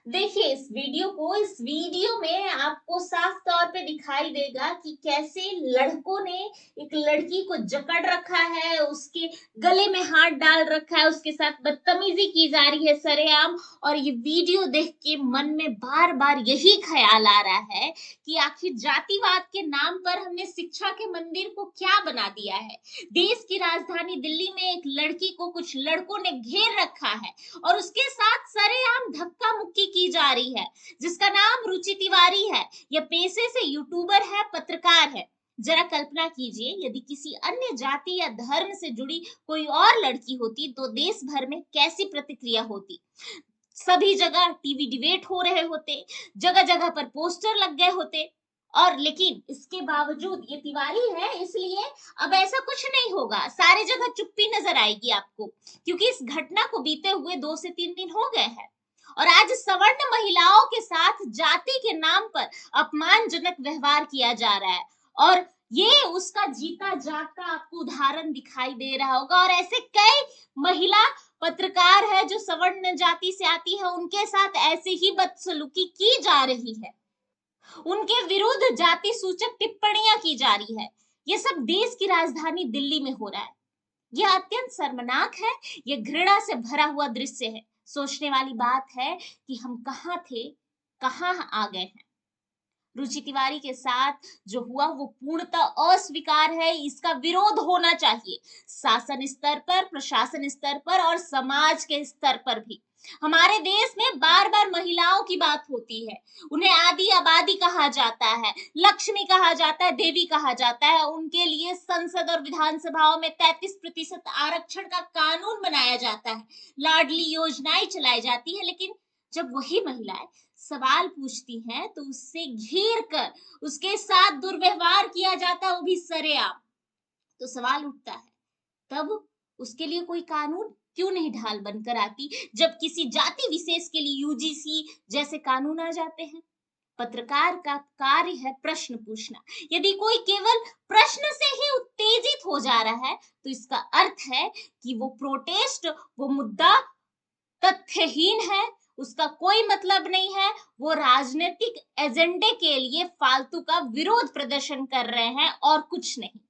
देखिए इस वीडियो में आपको साफ तौर पे दिखाई देगा कि कैसे लड़कों ने एक लड़की को जकड़ रखा है, उसके गले में हाथ डाल रखा है, उसके साथ बदतमीजी की जा रही है सरेआम। और ये वीडियो देख के मन में बार बार यही ख्याल आ रहा है कि आखिर जातिवाद के नाम पर हमने शिक्षा के मंदिर को क्या बना दिया है। देश की राजधानी दिल्ली में एक लड़की को कुछ लड़कों ने घेर रखा है और उसके साथ सरेआम धक्का मुक्की की जा रही है, जिसका नाम रुचि तिवारी है। यह पेशे से यूट्यूबर है, पत्रकार है। जरा कल्पना कीजिए यदि किसी अन्य जाति या धर्म से जुड़ी कोई और लड़की होती तो देश भर में कैसी प्रतिक्रिया होती। सभी जगह टीवी डिबेट हो रहे होते, जगह जगह पर पोस्टर लग गए होते। और लेकिन इसके बावजूद ये तिवारी है इसलिए अब ऐसा कुछ नहीं होगा, सारी जगह चुप्पी नजर आएगी आपको, क्योंकि इस घटना को बीते हुए 2 से 3 दिन हो गए हैं। और आज सवर्ण महिलाओं के साथ जाति के नाम पर अपमानजनक व्यवहार किया जा रहा है। और ये उसका जीता जागता आपको उदाहरण दिखाई दे रहा होगा। और ऐसे कई महिला पत्रकार है जो सवर्ण जाति से आती है, उनके साथ ऐसे ही बदसलूकी की जा रही है, उनके विरुद्ध जाति सूचक टिप्पणियां की जा रही है। ये सब देश की राजधानी दिल्ली में हो रहा है। यह अत्यंत शर्मनाक है, यह घृणा से भरा हुआ दृश्य है। सोचने वाली बात है कि हम कहाँ थे, कहाँ आ गए हैं। रुचि तिवारी के साथ जो हुआ वो पूर्णतः अस्वीकार है, इसका विरोध होना चाहिए, शासन स्तर पर, प्रशासन स्तर पर और समाज के स्तर पर भी। हमारे देश में बार बार महिलाओं की बात होती है, उन्हें आदि आबादी कहा जाता है, लक्ष्मी कहा जाता है, देवी कहा जाता है। उनके लिए संसद और विधानसभाओं में 33% आरक्षण का कानून बनाया जाता है, लाडली योजनाएं चलाई जाती है। लेकिन जब वही महिलाएं सवाल पूछती हैं तो उससे घेर कर उसके साथ दुर्व्यवहार किया जाता है, वो भी सरेआम। तो सवाल उठता है, तब उसके लिए कोई कानून क्यों नहीं ढाल बनकर आती, जब किसी जाति विशेष के लिए यूजीसी जैसे कानून आ जाते हैं। पत्रकार का कार्य है प्रश्न पूछना। यदि कोई केवल प्रश्न से ही उत्तेजित हो जा रहा है तो इसका अर्थ है कि वो प्रोटेस्ट, वो मुद्दा तथ्यहीन है, उसका कोई मतलब नहीं है। वो राजनीतिक एजेंडे के लिए फालतू का विरोध प्रदर्शन कर रहे हैं और कुछ नहीं।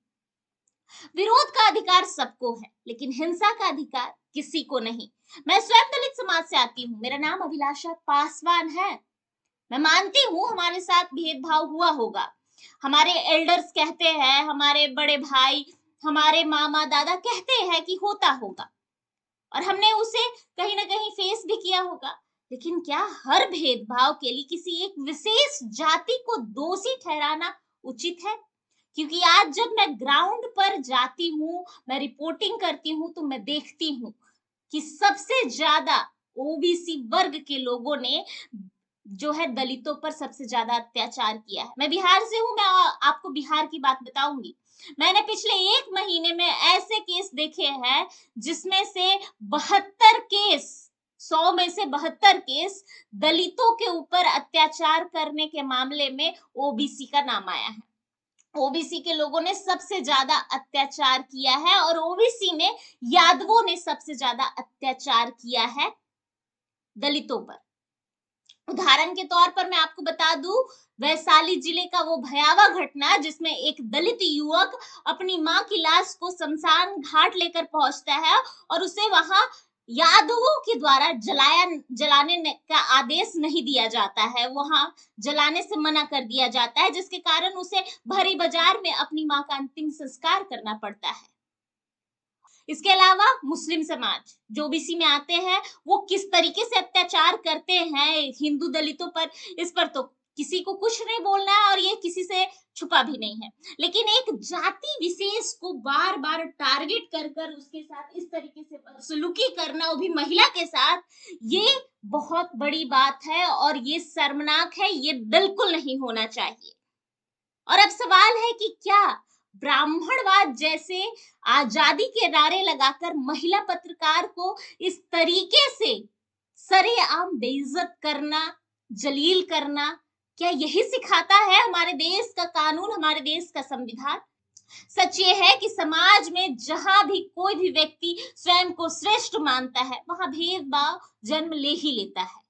विरोध का अधिकार सबको है, लेकिन हिंसा का अधिकार किसी को नहीं। मैं स्वयं दलित समाज से आती हूँ, मेरा नाम अभिलाषा पासवान है। मैं मानती हूँ हमारे साथ भेदभाव हुआ होगा, हमारे एल्डर्स कहते हैं, हमारे बड़े भाई, हमारे मामा दादा कहते हैं कि होता होगा, और हमने उसे कहीं ना कहीं फेस भी किया होगा। लेकिन क्या हर भेदभाव के लिए किसी एक विशेष जाति को दोषी ठहराना उचित है? क्योंकि आज जब मैं ग्राउंड पर जाती हूँ, मैं रिपोर्टिंग करती हूँ, तो मैं देखती हूँ कि सबसे ज्यादा ओबीसी वर्ग के लोगों ने जो है दलितों पर सबसे ज्यादा अत्याचार किया है। मैं बिहार से हूँ, मैं आपको बिहार की बात बताऊंगी। मैंने पिछले 1 महीने में ऐसे केस देखे हैं जिसमें से 72 केस, 100 में से 72 केस दलितों के ऊपर अत्याचार करने के मामले में ओबीसी का नाम आया है। ओबीसी के लोगों ने सबसे ज्यादा अत्याचार किया है और ओबीसी में यादवों ने सबसे ज्यादा अत्याचार किया है दलितों पर। उदाहरण के तौर पर मैं आपको बता दूं, वैशाली जिले का वो भयावह घटना जिसमें एक दलित युवक अपनी मां की लाश को शमशान घाट लेकर पहुंचता है और उसे वहां यादवों के द्वारा जलाने का आदेश नहीं दिया जाता है, वहां जलाने से मना कर दिया जाता है, जिसके कारण उसे भरी बाजार में अपनी मां का अंतिम संस्कार करना पड़ता है। इसके अलावा मुस्लिम समाज जो ओबीसी में आते हैं, वो किस तरीके से अत्याचार करते हैं हिंदू दलितों पर, इस पर तो किसी को कुछ नहीं बोलना है और ये किसी से छुपा भी नहीं है। लेकिन एक जाति विशेष को बार बार टारगेट कर कर उसके साथ इस तरीके से बदसलूकी करना, वो भी महिला के साथ, ये बहुत बड़ी बात है और ये शर्मनाक है, ये बिल्कुल नहीं होना चाहिए। और अब सवाल है कि क्या ब्राह्मणवाद जैसे आजादी के नारे लगाकर महिला पत्रकार को इस तरीके से सरेआम बेइज्जत करना, जलील करना, क्या यही सिखाता है हमारे देश का कानून, हमारे देश का संविधान? सच ये है कि समाज में जहां भी कोई भी व्यक्ति स्वयं को श्रेष्ठ मानता है, वहां भेदभाव जन्म ले ही लेता है।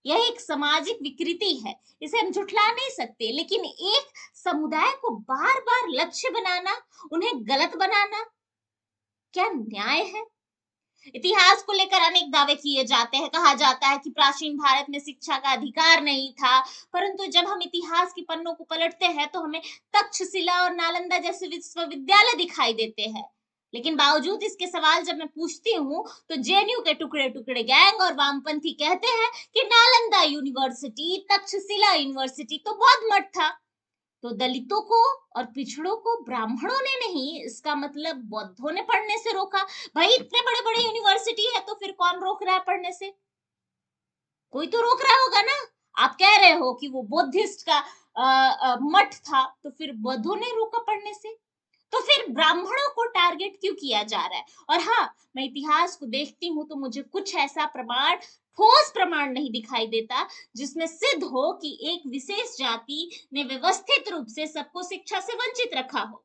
यह एक सामाजिक विकृति है, इसे हम झुठला नहीं सकते। लेकिन एक समुदाय को बार बार लक्ष्य बनाना, उन्हें गलत बनाना, क्या न्याय है? इतिहास को लेकर अनेक दावे किए जाते हैं। कहा जाता है कि प्राचीन भारत में शिक्षा का अधिकार नहीं था, परंतु जब हम इतिहास के पन्नों को पलटते हैं तो हमें तक्षशिला और नालंदा जैसे विश्वविद्यालय दिखाई देते हैं। लेकिन बावजूद इसके सवाल जब मैं पूछती हूँ तो जेएनयू के टुकड़े टुकड़े गैंग और वामपंथी कहते हैं कि नालंदा यूनिवर्सिटी, तक्षशिला यूनिवर्सिटी तो बौद्ध मठ था। तो दलितों को और पिछड़ों को ब्राह्मणों ने नहीं, इसका मतलब बौद्धों ने पढ़ने से रोका। भाई इतने बड़े बड़े यूनिवर्सिटी है तो फिर कौन रोक रहा है पढ़ने से? कोई तो रोक रहा होगा ना। आप कह रहे हो कि वो बुद्धिस्ट का मठ था, तो फिर बौद्धों ने रोका पढ़ने से? तो फिर ब्राह्मणों को टारगेट क्यों किया जा रहा है? और हाँ, मैं इतिहास को देखती हूँ तो मुझे कुछ ऐसा प्रमाण, ठोस प्रमाण नहीं दिखाई देता जिसमें सिद्ध हो कि एक विशेष जाति ने व्यवस्थित रूप से सबको शिक्षा से वंचित रखा हो।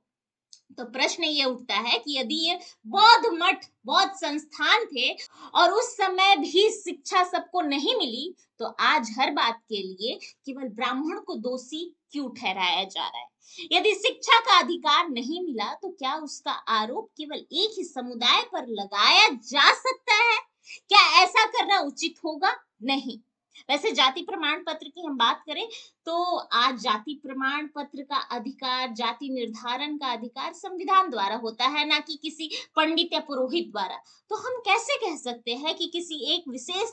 तो प्रश्न ये उठता है कि यदि ये बौद्ध मठ, बौद्ध संस्थान थे और उस समय भी शिक्षा सबको नहीं मिली, तो आज हर बात के लिए केवल ब्राह्मण को दोषी क्यों ठहराया जा रहा है? यदि शिक्षा का अधिकार नहीं मिला तो क्या उसका आरोप केवल एक ही समुदाय पर लगाया जा सकता है? क्या ऐसा करना उचित होगा? नहीं। वैसे जाति प्रमाण पत्र की हम बात करें तो आज जाति प्रमाण पत्र का अधिकार, जाति निर्धारण का अधिकार संविधान द्वारा होता है, ना कि किसी पंडित या पुरोहित द्वारा। तो हम कैसे कह सकते हैं कि किसी एक विशेष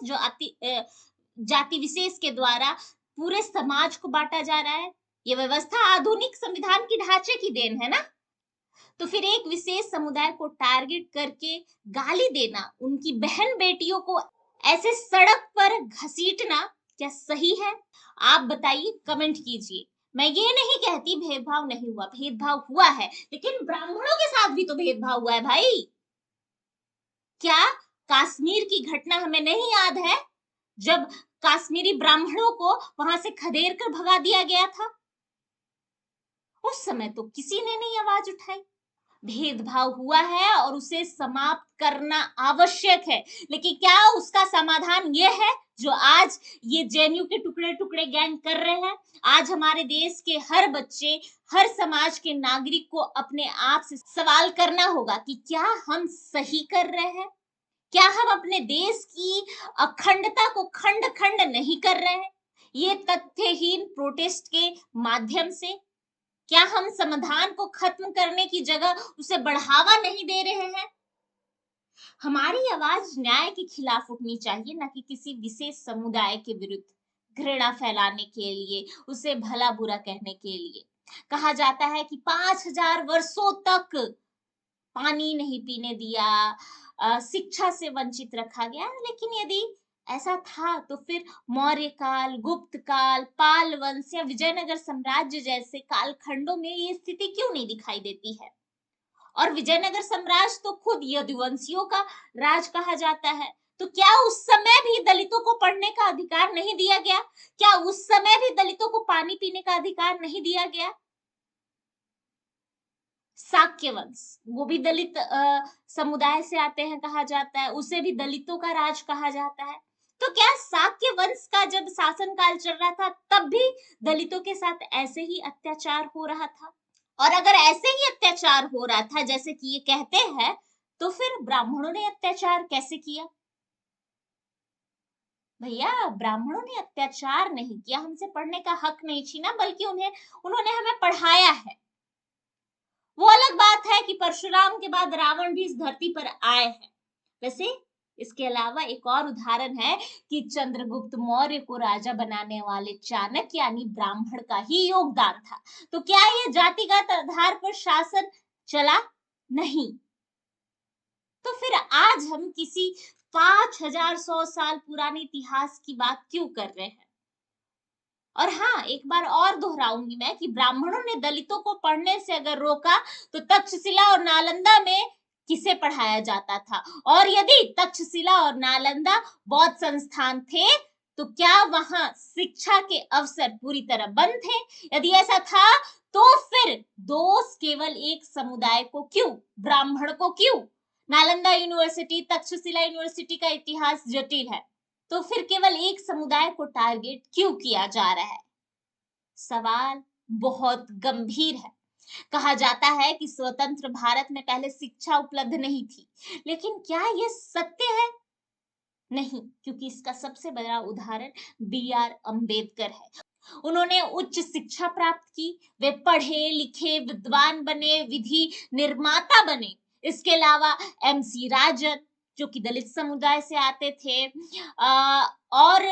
जाति विशेष के द्वारा पूरे समाज को बांटा जा रहा है? ये व्यवस्था आधुनिक संविधान की ढांचे की देन है ना। तो फिर एक विशेष समुदाय को टारगेट करके गाली देना, उनकी बहन बेटियों को ऐसे सड़क पर घसीटना क्या सही है? आप बताइए, कमेंट कीजिए। मैं ये नहीं कहती भेदभाव नहीं हुआ, भेदभाव हुआ है, लेकिन ब्राह्मणों के साथ भी तो भेदभाव हुआ है भाई। क्या कश्मीर की घटना हमें नहीं याद है, जब कश्मीरी ब्राह्मणों को वहां से खदेड़ कर भगा दिया गया था? उस समय तो किसी ने नहीं आवाज उठाई। भेदभाव हुआ है और उसे समाप्त करना आवश्यक है, लेकिन क्या उसका समाधान यह है जो आज ये जेएनयू के टुकड़े टुकड़े गैंग कर रहे हैं? आज हमारे देश के हर बच्चे, हर समाज के नागरिक को अपने आप से सवाल करना होगा कि क्या हम सही कर रहे हैं? क्या हम अपने देश की अखंडता को खंड खंड नहीं कर रहे हैं ये तथ्यहीन प्रोटेस्ट के माध्यम से? क्या हम समाधान को खत्म करने की जगह उसे बढ़ावा नहीं दे रहे हैं? हमारी आवाज न्याय के खिलाफ उठनी चाहिए, ना कि किसी विशेष समुदाय के विरुद्ध घृणा फैलाने के लिए, उसे भला बुरा कहने के लिए। कहा जाता है कि 5000 वर्षों तक पानी नहीं पीने दिया, शिक्षा से वंचित रखा गया। लेकिन यदि ऐसा था तो फिर मौर्य काल, गुप्त काल, पाल वंश या विजयनगर साम्राज्य जैसे कालखंडों में ये स्थिति क्यों नहीं दिखाई देती है? और विजयनगर साम्राज्य तो खुद यदुवंशियों का राज कहा जाता है। तो क्या उस समय भी दलितों को पढ़ने का अधिकार नहीं दिया गया? क्या उस समय भी दलितों को पानी पीने का अधिकार नहीं दिया गया? शाक्य वंश, वो भी दलित समुदाय से आते हैं कहा जाता है, उसे भी दलितों का राज कहा जाता है। तो क्या शाक्य वंश का जब शासनकाल चल रहा था तब भी दलितों के साथ ऐसे ही अत्याचार हो रहा था? और अगर ऐसे ही अत्याचार हो रहा था जैसे कि ये कहते हैं, तो फिर ब्राह्मणों ने अत्याचार कैसे किया? भैया, ब्राह्मणों ने अत्याचार नहीं किया, हमसे पढ़ने का हक नहीं छीना, बल्कि उन्होंने हमें पढ़ाया है। वो अलग बात है कि परशुराम के बाद रावण भी इस धरती पर आए हैं। वैसे इसके अलावा एक और उदाहरण है कि चंद्रगुप्त मौर्य को राजा बनाने वाले चाणक्य यानी ब्राह्मण का ही योगदान था। तो क्या ये जातिगत आधार पर शासन चला? नहीं। तो फिर आज हम किसी 5100 साल पुराने इतिहास की बात क्यों कर रहे हैं? और हाँ, एक बार और दोहराऊंगी मैं कि ब्राह्मणों ने दलितों को पढ़ने से अगर रोका तो तक्षशिला और नालंदा में किसे पढ़ाया जाता था? और यदि तक्षशिला और नालंदा बौद्ध संस्थान थे तो क्या वहां शिक्षा के अवसर पूरी तरह बंद थे? यदि ऐसा था तो फिर दोष केवल एक समुदाय को क्यों, ब्राह्मण को क्यों? नालंदा यूनिवर्सिटी, तक्षशिला यूनिवर्सिटी का इतिहास जटिल है, तो फिर केवल एक समुदाय को टारगेट क्यों किया जा रहा है? सवाल बहुत गंभीर है। कहा जाता है कि स्वतंत्र भारत में पहले शिक्षा उपलब्ध नहीं थी, लेकिन क्या यह सत्य है? नहीं, क्योंकि इसका सबसे बड़ा उदाहरण बी.आर. अम्बेडकर है। उन्होंने उच्च शिक्षा प्राप्त की, वे पढ़े लिखे विद्वान बने, विधि निर्माता बने। इसके अलावा एम.सी. राजन, जो कि दलित समुदाय से आते थे, और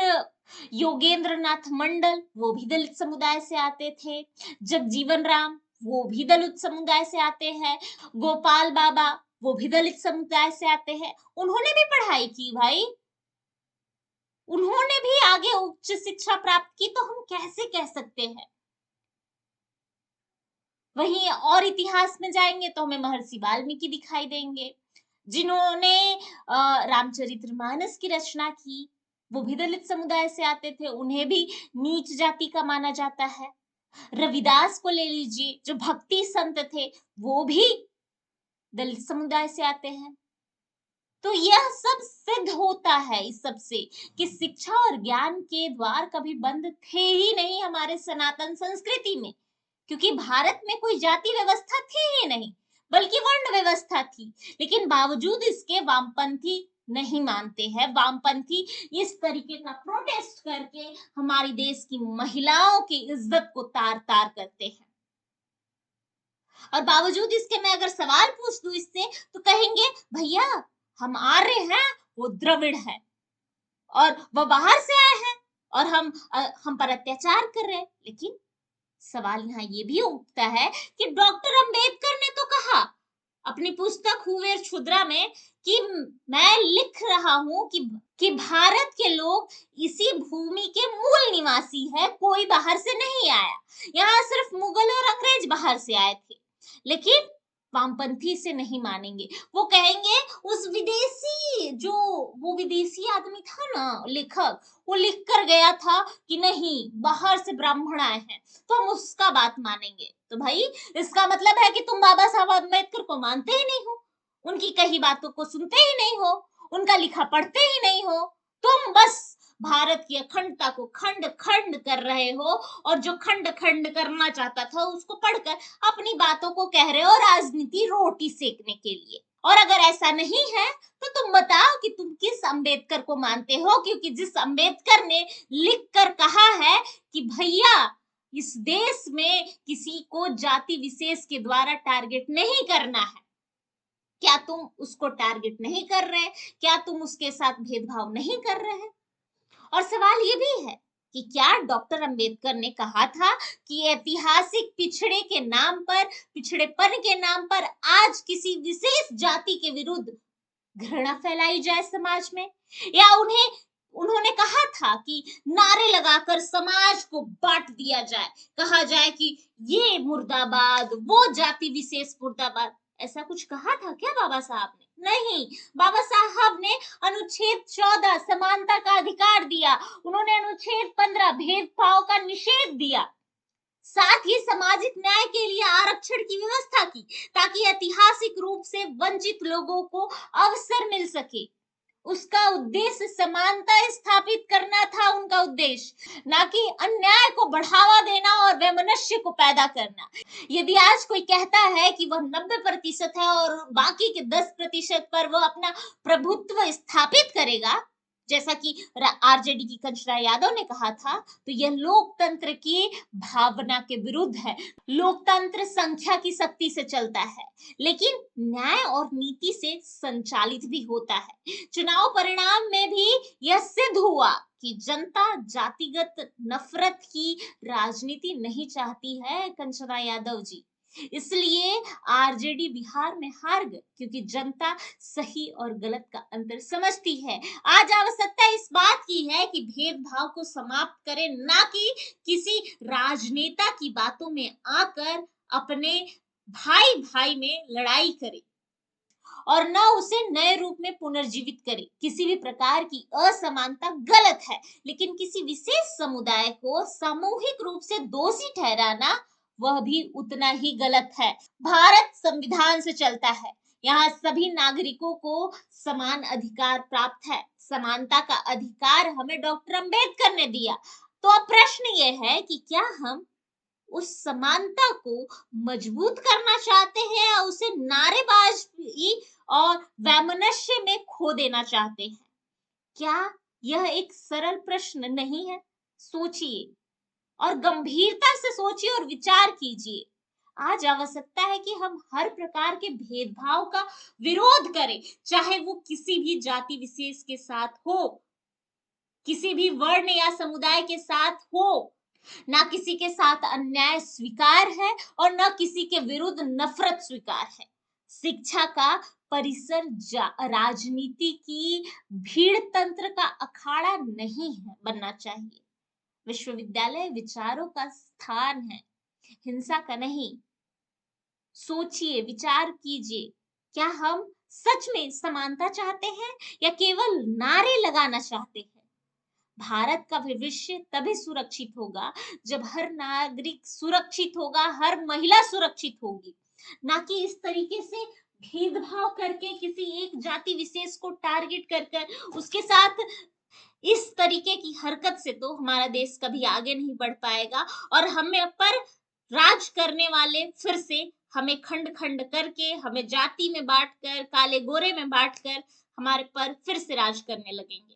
योगेंद्र नाथ मंडल, वो भी दलित समुदाय से आते थे। जगजीवन राम, वो भी दलित समुदाय से आते हैं। गोपाल बाबा, वो भी दलित समुदाय से आते हैं। उन्होंने भी पढ़ाई की भाई, उन्होंने भी आगे उच्च शिक्षा प्राप्त की, तो हम कैसे कह सकते हैं? वहीं और इतिहास में जाएंगे तो हमें महर्षि वाल्मीकि दिखाई देंगे, जिन्होंने रामचरितमानस की रचना की। वो भी दलित समुदाय से आते थे, उन्हें भी नीच जाति का माना जाता है। रविदास को ले लीजिए, जो भक्ति संत थे, वो भी दलित समुदाय से आते हैं। तो यह सब सिद्ध होता है इस सब से कि शिक्षा और ज्ञान के द्वार कभी बंद थे ही नहीं हमारे सनातन संस्कृति में, क्योंकि भारत में कोई जाति व्यवस्था थी ही नहीं, बल्कि वर्ण व्यवस्था थी। लेकिन बावजूद इसके वामपंथी नहीं मानते हैं। वामपंथी इस तरीके का प्रोटेस्ट करके हमारी देश की महिलाओं की इज्जत को तार तार करते हैं। और बावजूद इसके मैं अगर सवाल पूछ दूं इससे, तो कहेंगे भैया हम आर्य हैं, वो द्रविड़ है, और वो बाहर से आए हैं, और हम पर अत्याचार कर रहे हैं। लेकिन सवाल यहाँ ये भी उठता है कि डॉक्टर अंबेडकर ने तो कहा अपनी पुस्तक हुवेर छुद्रा में कि मैं लिख रहा हूं कि भारत के लोग इसी भूमि के मूल निवासी है, कोई बाहर से नहीं आया, यहाँ सिर्फ मुगल और अंग्रेज बाहर से आए थे। लेकिन वामपंथी से नहीं मानेंगे, वो कहेंगे उस विदेशी, जो वो विदेशी आदमी था ना लेखक, वो लिख कर गया था कि नहीं बाहर से ब्राह्मण आए हैं, तो हम उसका बात मानेंगे। तो भाई इसका मतलब है कि तुम बाबा साहब अम्बेडकर को मानते ही नहीं हो, उनकी कही बातों को सुनते ही नहीं हो, उनका लिखा पढ़ते ही नहीं हो, तुम बस भारत की अखंडता को खंड खंड कर रहे हो, और जो खंड खंड करना चाहता था उसको पढ़कर अपनी बातों को कह रहे हो राजनीति रोटी सेकने के लिए। और अगर ऐसा नहीं है तो तुम बताओ कि तुम किस अंबेडकर को मानते हो, क्योंकि जिस अंबेडकर ने लिख कर कहा है कि भैया इस देश में किसी को जाति विशेष के द्वारा टारगेट नहीं करना है, क्या तुम उसको टारगेट नहीं कर रहे? क्या तुम उसके साथ भेदभाव नहीं कर रहे हैं? और सवाल ये भी है कि क्या डॉक्टर अंबेडकर ने कहा था कि ऐतिहासिक पिछड़े के नाम पर, पिछड़ेपन के नाम पर आज किसी विशेष जाति के विरुद्ध घृणा फैलाई जाए समाज में? या उन्होंने कहा था कि नारे लगाकर समाज को बांट दिया जाए, कहा जाए कि ये मुर्दाबाद, वो जाति विशेष मुर्दाबाद? ऐसा कुछ कहा था क्या बाबा साहब ने? नहीं, बाबा साहब ने अनुच्छेद 14 समानता का अधिकार दिया, उन्होंने अनुच्छेद 15 भेदभाव का निषेध दिया, साथ ही सामाजिक न्याय के लिए आरक्षण की व्यवस्था की, ताकि ऐतिहासिक रूप से वंचित लोगों को अवसर मिल सके। उसका उद्देश्य समानता स्थापित करना था, उनका उद्देश्य, ना कि अन्याय को बढ़ावा देना और वैमनस्य को पैदा करना। यदि आज कोई कहता है कि वह 90% है और बाकी के 10% पर वह अपना प्रभुत्व स्थापित करेगा, जैसा कि आरजेडी की कंचना यादव ने कहा था, तो यह लोकतंत्र की भावना के विरुद्ध है। लोकतंत्र संख्या की शक्ति से चलता है, लेकिन न्याय और नीति से संचालित भी होता है। चुनाव परिणाम में भी यह सिद्ध हुआ कि जनता जातिगत नफरत की राजनीति नहीं चाहती है कंचना यादव जी। इसलिए आरजेडी बिहार में हार गई, क्योंकि जनता सही और गलत का अंतर समझती है। आज आवश्यकता इस बात की है कि भेदभाव को समाप्त करें, ना कि किसी राजनेता की बातों में आकर अपने भाई भाई में लड़ाई करे, और न उसे नए रूप में पुनर्जीवित करे। किसी भी प्रकार की असमानता गलत है, लेकिन किसी विशेष समुदाय को सामूहिक रूप से दोषी ठहराना वह भी उतना ही गलत है। भारत संविधान से चलता है, यहाँ सभी नागरिकों को समान अधिकार प्राप्त है। समानता का अधिकार हमें डॉक्टर अंबेडकर ने दिया। तो अब प्रश्न ये है कि क्या हम उस समानता को मजबूत करना चाहते हैं या उसे नारेबाजी और वैमनस्य में खो देना चाहते हैं? क्या यह एक सरल प्रश्न नहीं है? सोचिए और गंभीरता से सोचिए और विचार कीजिए। आज आवश्यकता है कि हम हर प्रकार के भेदभाव का विरोध करें, चाहे वो किसी भी जाति विशेष के साथ हो, किसी भी वर्ण या समुदाय के साथ हो। ना किसी के साथ अन्याय स्वीकार है और ना किसी के विरुद्ध नफरत स्वीकार है। शिक्षा का परिसर राजनीति की भीड़ तंत्र का अखाड़ा नहीं है बनना चाहिए। विश्वविद्यालय विचारों का स्थान है, हिंसा का नहीं। सोचिए, विचार कीजिए, क्या हम सच में समानता चाहते हैं या केवल नारे लगाना चाहते हैं? भारत का भविष्य तभी सुरक्षित होगा जब हर नागरिक सुरक्षित होगा, हर महिला सुरक्षित होगी। ना कि इस तरीके से भेदभाव करके किसी एक जाति विशेष को टारगेट कर कर उसके साथ इस तरीके की हरकत से तो हमारा देश कभी आगे नहीं बढ़ पाएगा। और हमें पर राज करने वाले फिर से हमें खंड खंड करके, हमें जाति में बांट कर, काले गोरे में बांट कर हमारे पर फिर से राज करने लगेंगे।